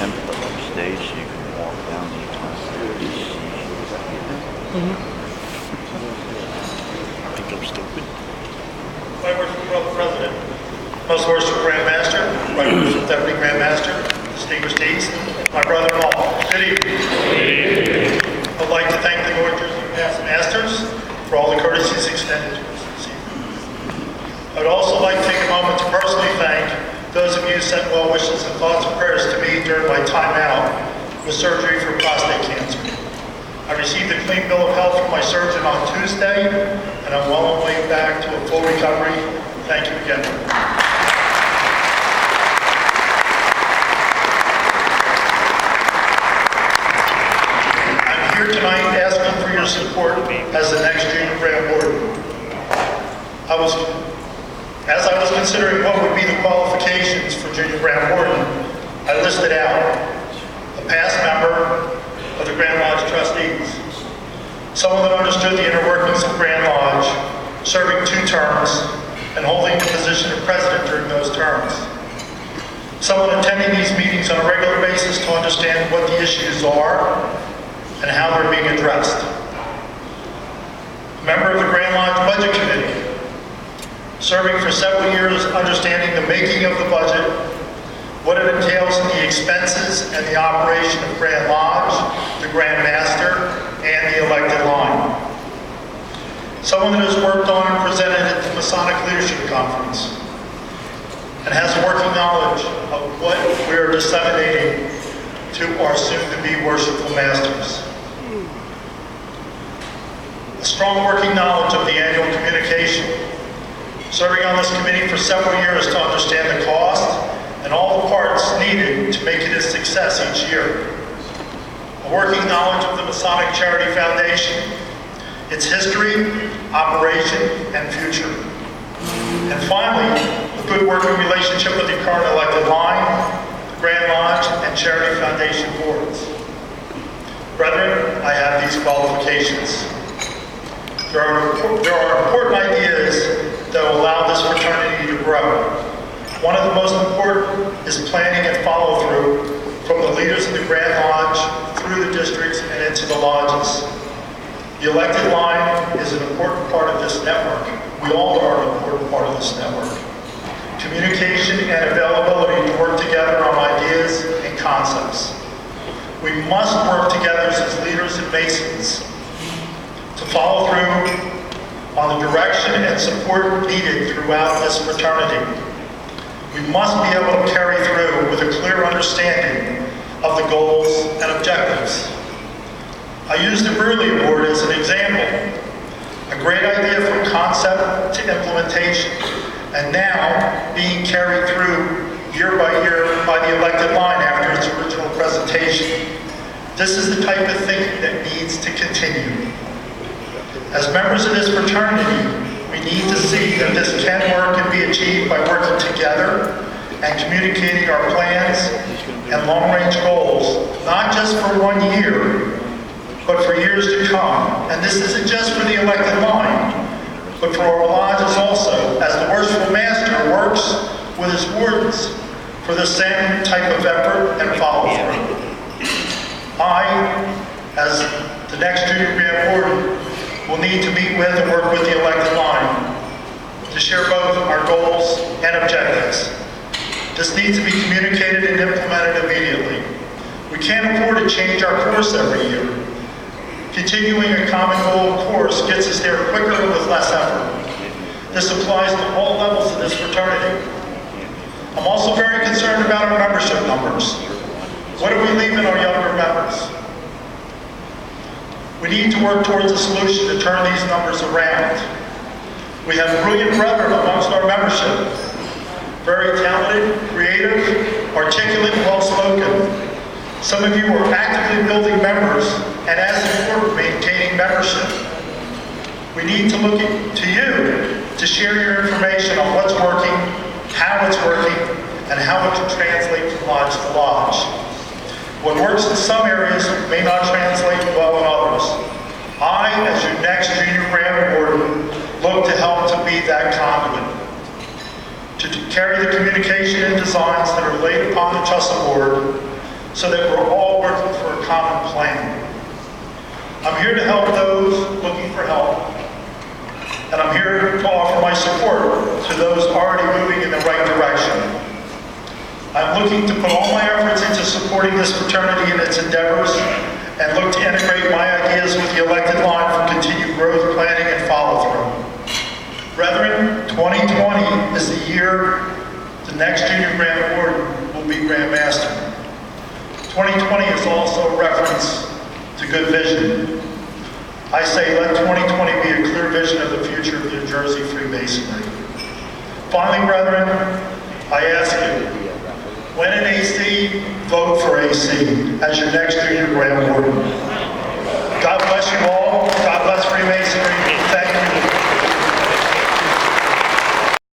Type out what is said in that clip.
template on stage so you can walk down the entire I think I'm stupid. My worship, Brother President, Most Worship Grandmaster, my worship Deputy Grandmaster, distinguished aides, my brother-in-law. Good evening. I'd like to thank the North Jersey past masters for all the courtesies extended to us this evening. I would also like to take a moment to personally thank those of you who sent well wishes and thoughts and prayers to me during my time out with surgery for prostate cancer. I received a clean bill of health from my surgeon on Tuesday, and I'm well on my way back to a full recovery. Thank you again. I'm here tonight asking for your support as the next junior grant warden. As I was considering what would be the qualifications for junior grant warden, I listed out a past member of the Grand Lodge trustees, someone that understood the inner workings of Grand Lodge, serving 2 terms and holding the position of president during those terms. Someone attending these meetings on a regular basis to understand what the issues are and how they're being addressed. A member of the Grand Lodge Budget Committee, serving for several years understanding the making of the budget, what it entails in the expenses and the operation of Grand Lodge, the Grand Master, and the elected line. Someone that has worked on and presented at the Masonic Leadership Conference and has working knowledge of what we are disseminating to our soon-to-be worshipful masters. A strong working knowledge of the annual communication, serving on this committee for several years to understand the cost and all the parts needed to make it a success each year. A working knowledge of the Masonic Charity Foundation, its history, operation, and future. And finally, a good working relationship with the current elected line, the Grand Lodge, and Charity Foundation boards. Brethren, I have these qualifications. There are important ideas that will allow this fraternity to grow. One of the most important is planning and follow-through from the leaders of the Grand Lodge through the districts and into the lodges. The elected line is an important part of this network. We all are an important part of this network. Communication and availability to work together on ideas and concepts. We must work together as leaders and Masons to follow through on the direction and support needed throughout this fraternity. We must be able to carry through with a clear understanding of the goals and objectives. I used the Burley Award as an example. A great idea from concept to implementation, and now being carried through year by year by the elected line after its original presentation. This is the type of thinking that needs to continue. As members of this fraternity, we need to see that this can work and be achieved by working together and communicating our plans and long-range goals, not just for 1 year, but for years to come. And this isn't just for the elected line, but for our lodges also, as the worshipful master works with his wardens for the same type of effort and follow-through. I, as the next junior grant warden, will need to meet with and work with the elected line to share both our goals and objectives. This needs to be communicated and implemented immediately. We can't afford to change our course every year. Continuing a common goal course gets us there quicker and with less effort. This applies to all levels of this fraternity. I'm also very concerned about our membership numbers. What are we leaving our younger members? We need to work towards a solution to turn these numbers around. We have brilliant brethren amongst our membership. Very talented, creative, articulate, well-spoken. Some of you are actively building members, and as important, maintaining membership. We need to look to you to share your information on what's working, how it's working, and how it can translate from lodge to lodge. What works in some areas may not translate well in others. I, as your next junior grant warden, look to help to be that conduit, to carry the communication and designs that are laid upon the trestle board so that we're all working for a common plan. I'm here to help those looking for help, and I'm here to offer my support to those already moving in the right direction. I'm looking to put all my efforts into supporting this fraternity in its endeavors and look to integrate my ideas with the elected line for continued growth, planning, and follow-through. Brethren, 2020 is the year the next junior Grand Warden will be Grand Master. 2020 is also a reference to good vision. I say let 2020 be a clear vision of the future of New Jersey Freemasonry. Finally, brethren, I ask you, when in AC, vote for AC as your next junior Grand Warden. God bless you all. God bless Freemasonry.